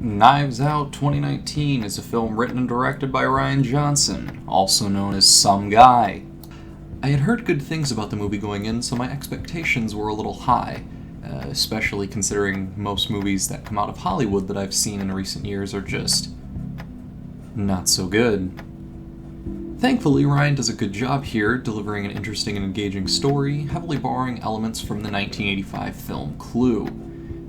Knives Out 2019 is a film written and directed by Rian Johnson, also known as Some Guy. I had heard good things about the movie going in, so my expectations were a little high, especially considering most movies that come out of Hollywood that I've seen in recent years are just not so good. Thankfully, Rian does a good job here, delivering an interesting and engaging story, heavily borrowing elements from the 1985 film Clue.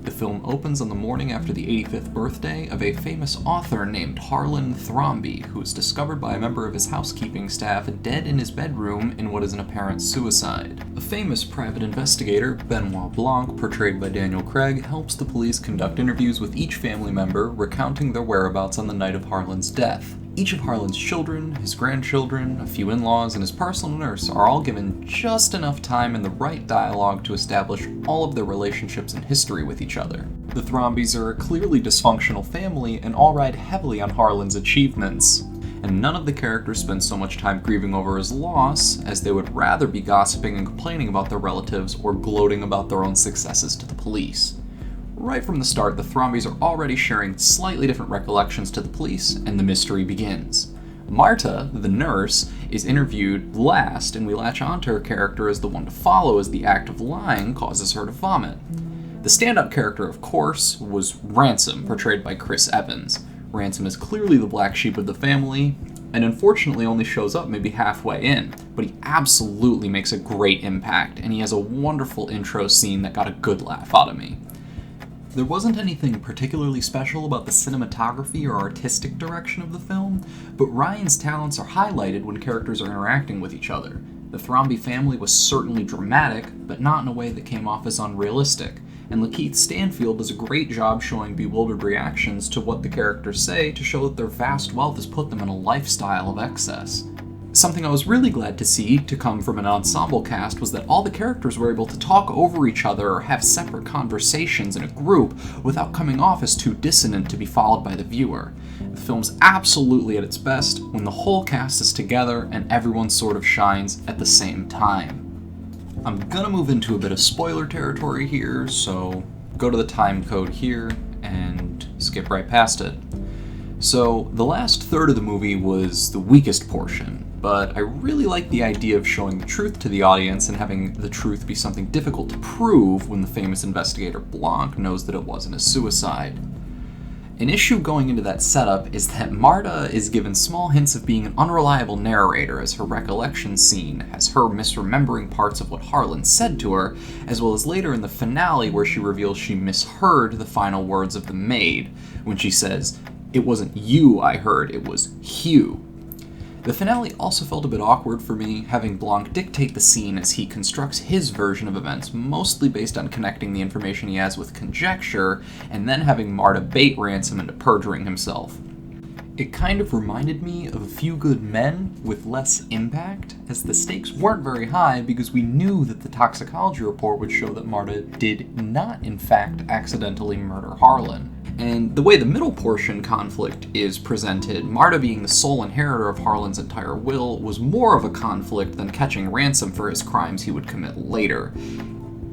The film opens on the morning after the 85th birthday of a famous author named Harlan Thrombey, who is discovered by a member of his housekeeping staff dead in his bedroom in what is an apparent suicide. A famous private investigator, Benoit Blanc, portrayed by Daniel Craig, helps the police conduct interviews with each family member, recounting their whereabouts on the night of Harlan's death. Each of Harlan's children, his grandchildren, a few in-laws, and his personal nurse are all given just enough time and the right dialogue to establish all of their relationships and history with each other. The Thrombeys are a clearly dysfunctional family and all ride heavily on Harlan's achievements, and none of the characters spend so much time grieving over his loss as they would rather be gossiping and complaining about their relatives or gloating about their own successes to the police. Right from the start, the Thrombeys are already sharing slightly different recollections to the police, and the mystery begins. Marta, the nurse, is interviewed last, and we latch onto her character as the one to follow as the act of lying causes her to vomit. The stand-up character, of course, was Ransom, portrayed by Chris Evans. Ransom is clearly the black sheep of the family, and unfortunately only shows up maybe halfway in, but he absolutely makes a great impact, and he has a wonderful intro scene that got a good laugh out of me. There wasn't anything particularly special about the cinematography or artistic direction of the film, but Rian's talents are highlighted when characters are interacting with each other. The Thrombey family was certainly dramatic, but not in a way that came off as unrealistic, and Lakeith Stanfield does a great job showing bewildered reactions to what the characters say to show that their vast wealth has put them in a lifestyle of excess. Something I was really glad to see to come from an ensemble cast was that all the characters were able to talk over each other or have separate conversations in a group without coming off as too dissonant to be followed by the viewer. The film's absolutely at its best when the whole cast is together and everyone sort of shines at the same time. I'm gonna move into a bit of spoiler territory here, so go to the time code here and skip right past it. So, the last third of the movie was the weakest portion, but I really like the idea of showing the truth to the audience and having the truth be something difficult to prove when the famous investigator Blanc knows that it wasn't a suicide. An issue going into that setup is that Marta is given small hints of being an unreliable narrator, as her recollection scene has her misremembering parts of what Harlan said to her, as well as later in the finale where she reveals she misheard the final words of the maid, when she says, "It wasn't you I heard, it was Hugh." The finale also felt a bit awkward for me, having Blanc dictate the scene as he constructs his version of events, mostly based on connecting the information he has with conjecture, and then having Marta bait Ransom into perjuring himself. It kind of reminded me of A Few Good Men with less impact, as the stakes weren't very high because we knew that the toxicology report would show that Marta did not, in fact, accidentally murder Harlan. And the way the middle portion conflict is presented, Marta being the sole inheritor of Harlan's entire will, was more of a conflict than catching Ransom for his crimes he would commit later.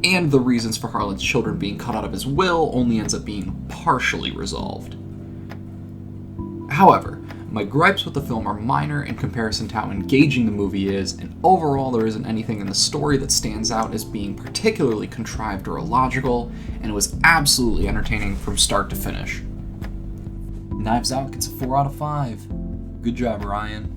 And the reasons for Harlan's children being cut out of his will only ends up being partially resolved. However, my gripes with the film are minor in comparison to how engaging the movie is, and overall there isn't anything in the story that stands out as being particularly contrived or illogical, and it was absolutely entertaining from start to finish. Knives Out gets a 4 out of 5. Good job, Ryan.